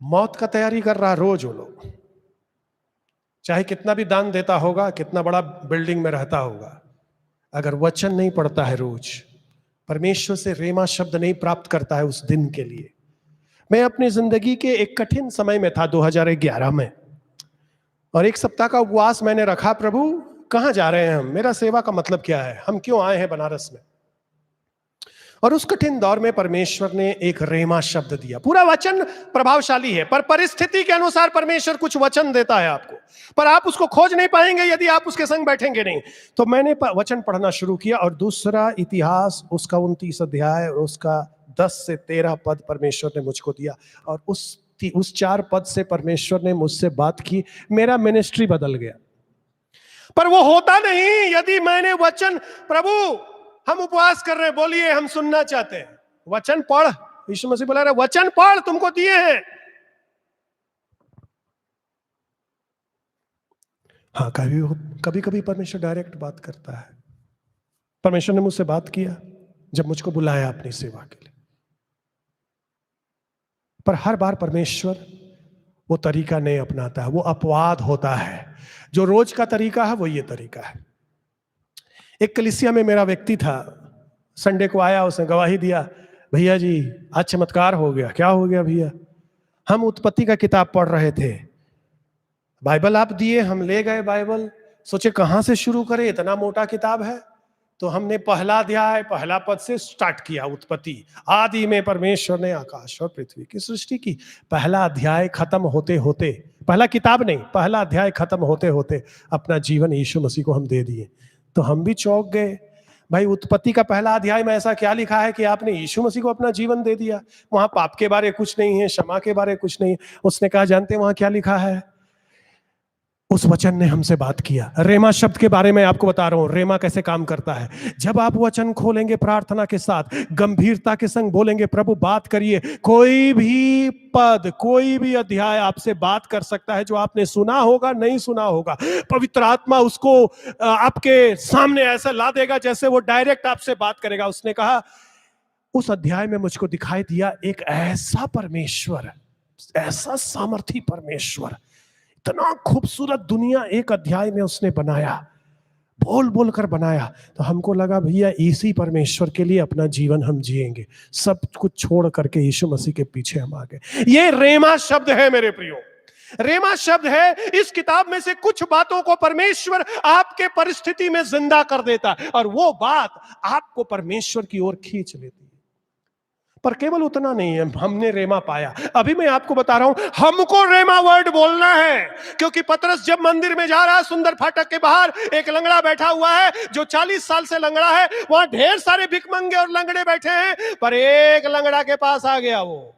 मौत का तैयारी कर रहा रोज वो लोग, चाहे कितना भी दान देता होगा, कितना बड़ा बिल्डिंग में रहता होगा, अगर वचन नहीं पढ़ता है रोज, परमेश्वर से रेमा शब्द नहीं प्राप्त करता है उस दिन के लिए। मैं अपनी जिंदगी के एक कठिन समय में था 2011 में, और एक सप्ताह का उपवास मैंने रखा। प्रभु कहां जा रहे हैं हम, मेरा सेवा का मतलब क्या है, हम क्यों आए हैं बनारस में। और उस कठिन दौर में परमेश्वर ने एक रेमा शब्द दिया। पूरा वचन प्रभावशाली है, पर परिस्थिति के अनुसार परमेश्वर कुछ वचन देता है आपको, पर आप उसको खोज नहीं पाएंगे यदि आप उसके संग बैठेंगे नहीं। तो मैंने वचन पढ़ना शुरू किया और दूसरा इतिहास उसका 29 अध्याय और उसका 10 से 13 पद परमेश्वर ने मुझको दिया। और उस 4 पद से परमेश्वर ने मुझसे बात की, मेरा मिनिस्ट्री बदल गया। पर वो होता नहीं यदि मैंने वचन, प्रभु हम उपवास कर रहे हैं, बोलिए हम सुनना चाहते हैं, वचन पढ़। यीशु मसीह बोला रहा वचन पढ़, तुमको दिए हैं। हाँ, कभी कभी परमेश्वर डायरेक्ट बात करता है। परमेश्वर ने मुझसे बात किया जब मुझको बुलाया अपनी सेवा के लिए, पर हर बार परमेश्वर वो तरीका नहीं अपनाता है, वो अपवाद होता है। जो रोज का तरीका है वो ये तरीका है। एक कलीसिया में मेरा व्यक्ति था, संडे को आया, उसने गवाही दिया, भैया जी आज चमत्कार हो गया। क्या हो गया भैया? हम उत्पत्ति का किताब पढ़ रहे थे, बाइबल आप दिए, हम ले गए बाइबल, सोचे कहां से शुरू करें, इतना मोटा किताब है। तो हमने पहला अध्याय पहला पद से स्टार्ट किया। उत्पत्ति, आदि में परमेश्वर ने आकाश और पृथ्वी की सृष्टि की। पहला अध्याय खत्म होते होते, पहला किताब नहीं, पहला अध्याय खत्म होते होते अपना जीवन यीशु मसीह को हम दे दिए। तो हम भी चौंक गए, भाई उत्पत्ति का पहला अध्याय में ऐसा क्या लिखा है कि आपने यीशु मसीह को अपना जीवन दे दिया? वहां पाप के बारे कुछ नहीं है, क्षमा के बारे कुछ नहीं। उसने कहा जानते हैं वहां क्या लिखा है? उस वचन ने हमसे बात किया। रेमा शब्द के बारे में आपको बता रहा हूं, रेमा कैसे काम करता है। जब आप वचन खोलेंगे प्रार्थना के साथ, गंभीरता के संग बोलेंगे प्रभु बात करिए, कोई भी पद, कोई भी अध्याय आपसे बात कर सकता है जो आपने सुना होगा, नहीं सुना होगा। पवित्र आत्मा उसको आपके सामने ऐसा ला देगा जैसे वो डायरेक्ट आपसे बात करेगा। उसने कहा उस अध्याय में मुझको दिखाई दिया एक ऐसा परमेश्वर, ऐसा सामर्थी परमेश्वर, इतना खूबसूरत दुनिया एक अध्याय में उसने बनाया, बोल बोल कर बनाया। तो हमको लगा भैया इसी परमेश्वर के लिए अपना जीवन हम जिएंगे, सब कुछ छोड़ करके यीशु मसीह के पीछे हम आ गए। ये रेमा शब्द है मेरे प्रियो, रेमा शब्द है। इस किताब में से कुछ बातों को परमेश्वर आपके परिस्थिति में जिंदा कर देता है और वो बात आपको परमेश्वर की ओर खींच लेती है। पर केवल उतना नहीं है, हमने रेमा पाया। अभी मैं आपको बता रहा हूं, हमको रेमा वर्ड बोलना है, क्योंकि पतरस जब मंदिर में जा रहा है, सुंदर फाटक के बाहर एक लंगड़ा बैठा हुआ है जो 40 साल से लंगड़ा है। वहां ढेर सारे भिखमंगे और लंगड़े बैठे हैं, पर एक लंगड़ा के पास आ गया वो,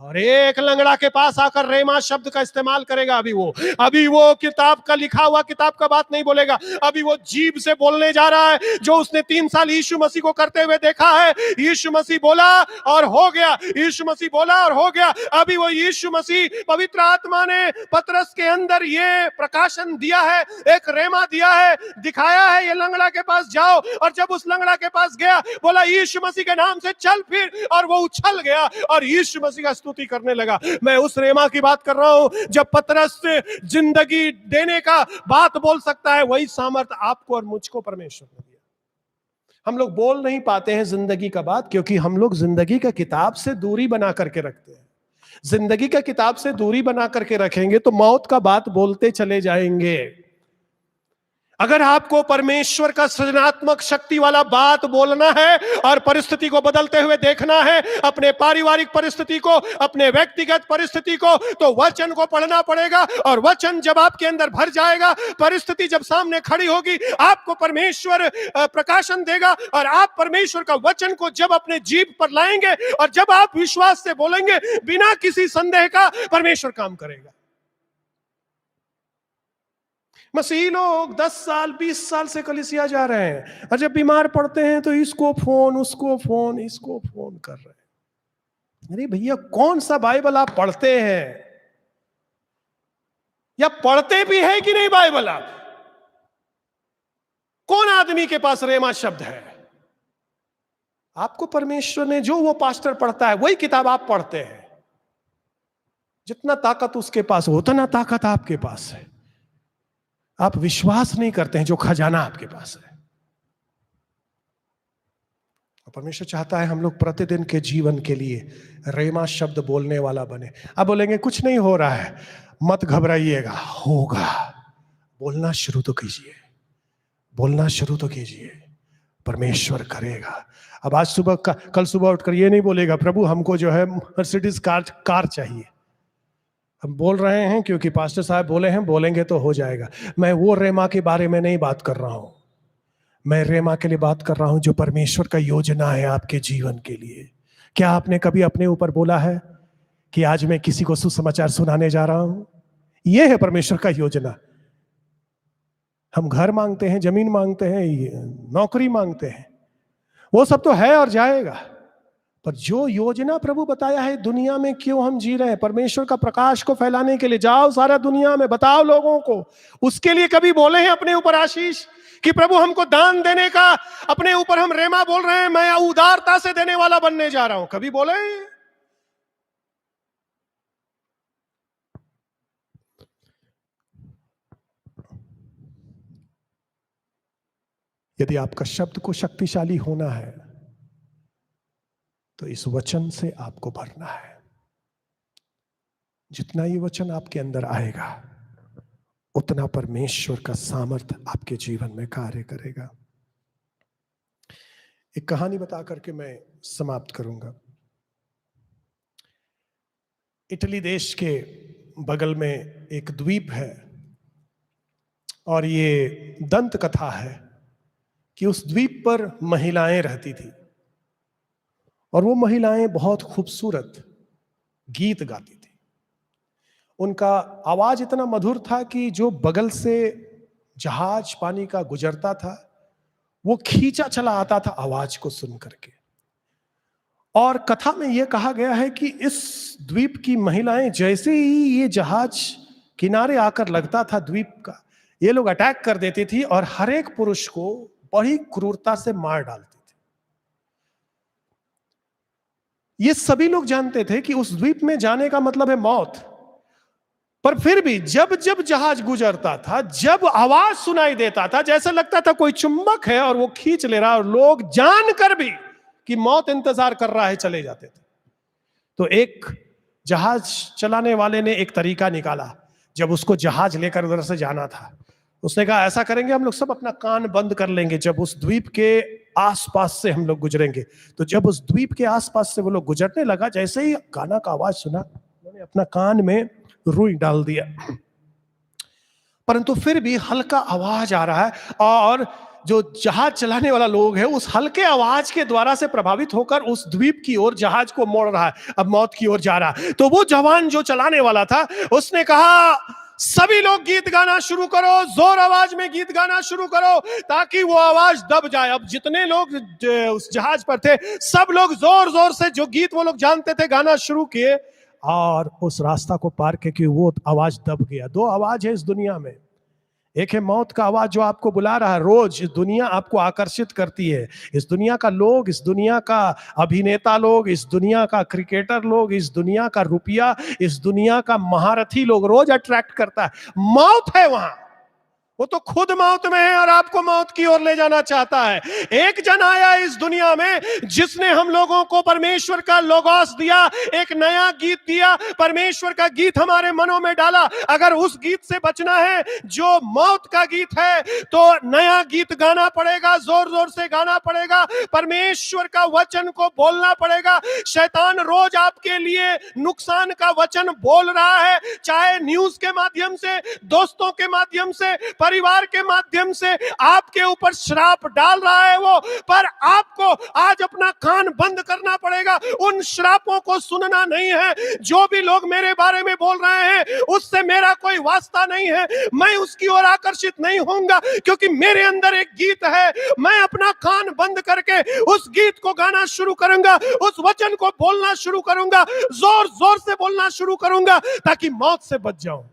और एक लंगड़ा के पास आकर रेमा शब्द का इस्तेमाल करेगा। अभी वो किताब का लिखा हुआ किताब का बात नहीं बोलेगा, अभी वो जीभ से बोलने जा रहा है जो उसने 3 साल यीशु मसीह को करते हुए देखा है। यीशु मसीह बोला और हो गया, यीशु मसीह बोला और हो गया। अभी वो यीशु मसीह, पवित्र आत्मा ने पतरस के अंदर ये प्रकाशन दिया है, एक रेमा दिया है, दिखाया है ये लंगड़ा के पास जाओ। और जब उस लंगड़ा के पास गया, बोला यीशु मसीह के नाम से चल फिर, और वो उछल गया और यीशु मसीह का स्तुति करने लगा। मैं उस रेमा की बात कर रहा हूं, जब पतरस जिंदगी देने का बात बोल सकता है, वही सामर्थ आपको और मुझको परमेश्वर ने दिया। हम लोग बोल नहीं पाते हैं जिंदगी का बात, क्योंकि हम लोग जिंदगी का किताब से दूरी बना करके रखते हैं। जिंदगी का किताब से दूरी बना करके रखेंगे तो मौत का बात बोलते चले जाएंगे। अगर आपको परमेश्वर का सृजनात्मक शक्ति वाला बात बोलना है और परिस्थिति को बदलते हुए देखना है, अपने पारिवारिक परिस्थिति को, अपने व्यक्तिगत परिस्थिति को, तो वचन को पढ़ना पड़ेगा। और वचन जब आपके अंदर भर जाएगा, परिस्थिति जब सामने खड़ी होगी, आपको परमेश्वर प्रकाशन देगा। और आप परमेश्वर का वचन को जब अपने जीभ पर लाएंगे और जब आप विश्वास से बोलेंगे, बिना किसी संदेह का, परमेश्वर काम करेगा। मसीही लोग 10 साल 20 साल से कलीसिया जा रहे हैं, और जब बीमार पड़ते हैं तो इसको फोन, उसको फोन, इसको फोन कर रहे हैं। अरे भैया, कौन सा बाइबल आप पढ़ते हैं, या पढ़ते भी है कि नहीं बाइबल आप? कौन आदमी के पास रेमा शब्द है? आपको परमेश्वर ने, जो वो पास्टर पढ़ता है वही किताब आप पढ़ते हैं। जितना ताकत उसके पास हो उतना ताकत आपके पास है। आप विश्वास नहीं करते हैं जो खजाना आपके पास है। परमेश्वर चाहता है हम लोग प्रतिदिन के जीवन के लिए रेमा शब्द बोलने वाला बने। आप बोलेंगे कुछ नहीं हो रहा है, मत घबराइएगा, होगा। बोलना शुरू तो कीजिए, बोलना शुरू तो कीजिए, परमेश्वर करेगा। अब आज सुबह कल सुबह उठकर ये नहीं बोलेगा प्रभु हमको जो है मर्सिडीज कार चाहिए। हम बोल रहे हैं क्योंकि पास्टर साहब बोले हैं, बोलेंगे तो हो जाएगा। मैं वो रेमा के बारे में नहीं बात कर रहा हूं, मैं रेमा के लिए बात कर रहा हूं जो परमेश्वर का योजना है आपके जीवन के लिए। क्या आपने कभी अपने ऊपर बोला है कि आज मैं किसी को सुसमाचार सुनाने जा रहा हूं? यह है परमेश्वर का योजना। हम घर मांगते हैं, जमीन मांगते हैं, नौकरी मांगते हैं, वो सब तो है और जाएगा, पर जो योजना प्रभु बताया है दुनिया में क्यों हम जी रहे हैं, परमेश्वर का प्रकाश को फैलाने के लिए, जाओ सारा दुनिया में बताओ लोगों को। उसके लिए कभी बोले हैं अपने ऊपर आशीष कि प्रभु हमको दान देने का, अपने ऊपर हम रेमा बोल रहे हैं मैं उदारता से देने वाला बनने जा रहा हूं, कभी बोले? यदि आपका शब्द को शक्तिशाली होना है तो इस वचन से आपको भरना है। जितना ये वचन आपके अंदर आएगा उतना परमेश्वर का सामर्थ आपके जीवन में कार्य करेगा। एक कहानी बता करके मैं समाप्त करूंगा। इटली देश के बगल में एक द्वीप है और ये दंत कथा है कि उस द्वीप पर महिलाएं रहती थी और वो महिलाएं बहुत खूबसूरत गीत गाती थी। उनका आवाज इतना मधुर था कि जो बगल से जहाज पानी का गुजरता था वो खींचा चला आता था आवाज को सुन करके। और कथा में यह कहा गया है कि इस द्वीप की महिलाएं जैसे ही ये जहाज किनारे आकर लगता था द्वीप का, ये लोग अटैक कर देती थी और हर एक पुरुष को बड़ी क्रूरता से मार डालती थी। ये सभी लोग जानते थे कि उस द्वीप में जाने का मतलब है मौत, पर फिर भी जब जब जहाज गुजरता था, जब आवाज सुनाई देता था, जैसे लगता था कोई चुंबक है और वो खींच ले रहा, और लोग जानकर भी कि मौत इंतजार कर रहा है चले जाते थे। तो एक जहाज चलाने वाले ने एक तरीका निकाला। जब उसको जहाज लेकर उधर से जाना था, उसने कहा ऐसा करेंगे हम लोग सब अपना कान बंद कर लेंगे जब उस द्वीप के आसपास से हम लोग गुजरेंगे। तो जब उस द्वीप के आसपास से वो लोग गुजरने लगा, जैसे ही गाना का आवाज सुना, उन्होंने अपना कान में रुई डाल दिया, परंतु फिर भी हल्का आवाज आ रहा है और जो जहाज चलाने वाला लोग है उस हल्के आवाज के द्वारा से प्रभावित होकर उस द्वीप की ओर जहाज को मोड़ रहा है, अब मौत की ओर जा रहा है। तो वो जवान जो चलाने वाला था उसने कहा सभी लोग गीत गाना शुरू करो, जोर आवाज में गीत गाना शुरू करो ताकि वो आवाज दब जाए। अब जितने लोग उस जहाज पर थे सब लोग जोर जोर से जो गीत वो लोग जानते थे गाना शुरू किए और उस रास्ता को पार करके वो आवाज दब गया। दो आवाज है इस दुनिया में, एक है मौत का आवाज जो आपको बुला रहा है, रोज इस दुनिया आपको आकर्षित करती है, इस दुनिया का लोग, इस दुनिया का अभिनेता लोग, इस दुनिया का क्रिकेटर लोग, इस दुनिया का रुपया, इस दुनिया का महारथी लोग रोज अट्रैक्ट करता है। मौत है वहां, वो तो खुद मौत में है और आपको मौत की ओर ले जाना चाहता है। एक जन आया इस दुनिया में जिसने हम लोगों को परमेश्वर का लोगोस दिया, एक नया गीत दिया, परमेश्वर का गीत हमारे मनों में डाला। अगर उस गीत से बचना है जो मौत का गीत है तो नया गीत गाना पड़ेगा, जोर जोर से गाना पड़ेगा, परमेश्वर का वचन को बोलना पड़ेगा। शैतान रोज आपके लिए नुकसान का वचन बोल रहा है, चाहे न्यूज के माध्यम से, दोस्तों के माध्यम से, परिवार के माध्यम से आपके ऊपर श्राप डाल रहा है वो, पर आपको आज अपना कान बंद करना पड़ेगा, उन श्रापों को सुनना नहीं है। जो भी लोग मेरे बारे में बोल रहे हैं उससे मेरा कोई वास्ता नहीं है, मैं उसकी ओर आकर्षित नहीं होऊंगा क्योंकि मेरे अंदर एक गीत है। मैं अपना कान बंद करके उस गीत को गाना शुरू करूंगा, उस वचन को बोलना शुरू करूंगा, जोर जोर से बोलना शुरू करूंगा ताकि मौत से बच जाऊं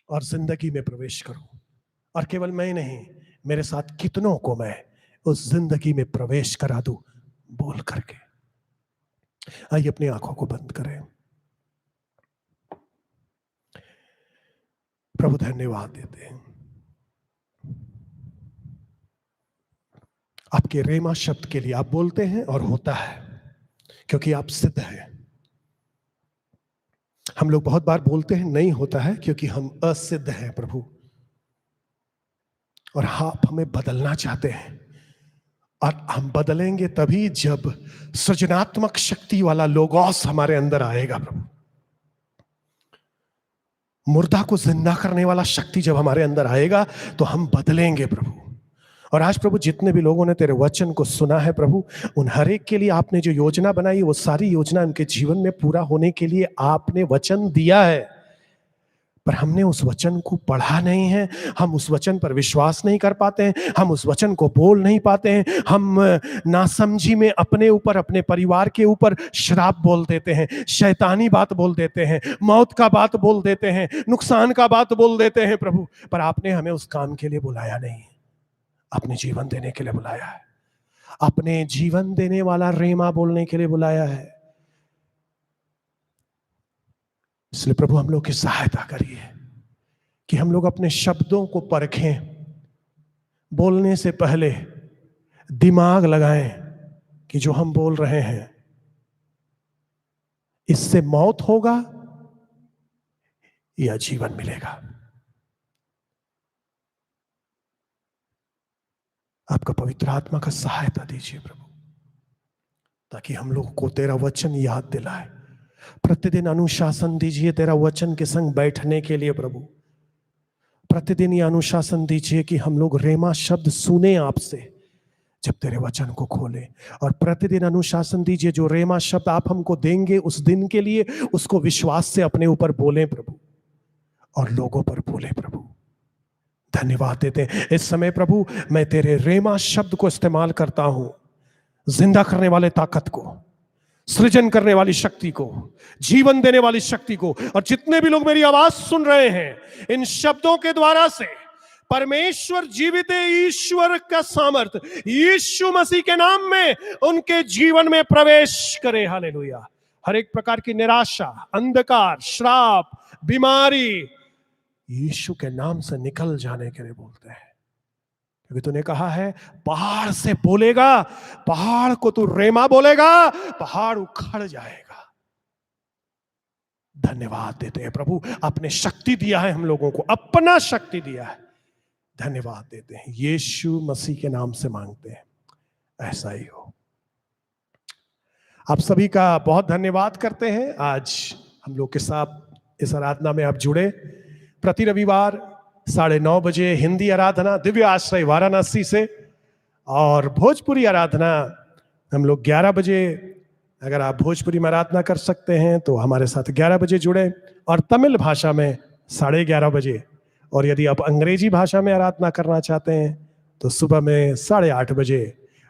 और जिंदगी में प्रवेश करूं। और केवल मैं नहीं, मेरे साथ कितनों को मैं उस जिंदगी में प्रवेश करा दूं बोल करके। आइए अपनी आंखों को बंद करें। प्रभु धन्यवाद देते हैं आपके रेमा शब्द के लिए। आप बोलते हैं और होता है क्योंकि आप सिद्ध हैं। हम लोग बहुत बार बोलते हैं नहीं होता है क्योंकि हम असिद्ध हैं प्रभु, और आप हमें बदलना चाहते हैं, और हम बदलेंगे तभी जब सृजनात्मक शक्ति वाला लोगोस हमारे अंदर आएगा प्रभु। मुर्दा को जिंदा करने वाला शक्ति जब हमारे अंदर आएगा तो हम बदलेंगे प्रभु। और आज प्रभु जितने भी लोगों ने तेरे वचन को सुना है प्रभु, उन हर एक के लिए आपने जो योजना बनाई, वो सारी योजना उनके जीवन में पूरा होने के लिए आपने वचन दिया है, पर हमने उस वचन को पढ़ा नहीं है, हम उस वचन पर विश्वास नहीं कर पाते हैं, हम उस वचन को बोल नहीं पाते हैं। हम नासमझी में अपने ऊपर, अपने परिवार के ऊपर श्राप बोल देते हैं, शैतानी बात बोल देते हैं, मौत का बात बोल देते हैं, नुकसान का बात बोल देते हैं प्रभु। पर आपने हमें उस काम के लिए बुलाया नहीं, अपने जीवन देने के लिए बुलाया है, अपने जीवन देने वाला रेमा बोलने के लिए बुलाया है। इसलिए प्रभु हम लोग की सहायता करिए कि हम लोग अपने शब्दों को परखें, बोलने से पहले दिमाग लगाएं कि जो हम बोल रहे हैं इससे मौत होगा या जीवन मिलेगा। आपका पवित्र आत्मा का सहायता दीजिए प्रभु, ताकि हम लोग को तेरा वचन याद दिलाए। प्रतिदिन अनुशासन दीजिए तेरा वचन के संग बैठने के लिए प्रभु। प्रतिदिन ये अनुशासन दीजिए कि हम लोग रेमा शब्द सुने आपसे जब तेरे वचन को खोले, और प्रतिदिन अनुशासन दीजिए जो रेमा शब्द आप हमको देंगे उस दिन के लिए, उसको विश्वास से अपने ऊपर बोले प्रभु, और लोगों पर बोले प्रभु। धन्यवाद देते हैं इस समय प्रभु, मैं तेरे रेमा शब्द को इस्तेमाल करता हूं, जिंदा करने वाले ताकत को, सृजन करने वाली शक्ति को, जीवन देने वाली शक्ति को। और जितने भी लोग मेरी आवाज सुन रहे हैं, इन शब्दों के द्वारा से परमेश्वर जीवित ईश्वर का सामर्थ यीशु मसीह के नाम में उनके जीवन में प्रवेश करे। हालेलुया। हर एक प्रकार की निराशा, अंधकार, श्राप, बीमारी यीशु के नाम से निकल जाने के लिए बोलते हैं, क्योंकि तूने कहा है पहाड़ से बोलेगा, पहाड़ को तू रेमा बोलेगा, पहाड़ उखड़ जाएगा। धन्यवाद देते हैं प्रभु, आपने शक्ति दिया है हम लोगों को, अपना शक्ति दिया है। धन्यवाद देते हैं, यीशु मसीह के नाम से मांगते हैं, ऐसा ही हो। आप सभी का बहुत धन्यवाद करते हैं। आज हम लोग के साथ इस आराधना में आप जुड़े। प्रति रविवार 9:30 बजे हिंदी आराधना दिव्य आश्रय वाराणसी से, और भोजपुरी आराधना हम लोग 11 बजे। अगर आप भोजपुरी में आराधना कर सकते हैं तो हमारे साथ 11 बजे जुड़े, और तमिल भाषा में 11:30 बजे। और यदि आप अंग्रेजी भाषा में आराधना करना चाहते हैं तो सुबह में 8:30 बजे।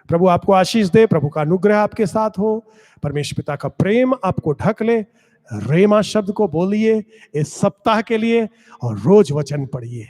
प्रभु आपको आशीष दे, प्रभु का अनुग्रह आपके साथ हो, परमेश्वर पिता का प्रेम आपको ढक ले। रेमा शब्द को बोलिए इस सप्ताह के लिए, और रोज वचन पढ़िए।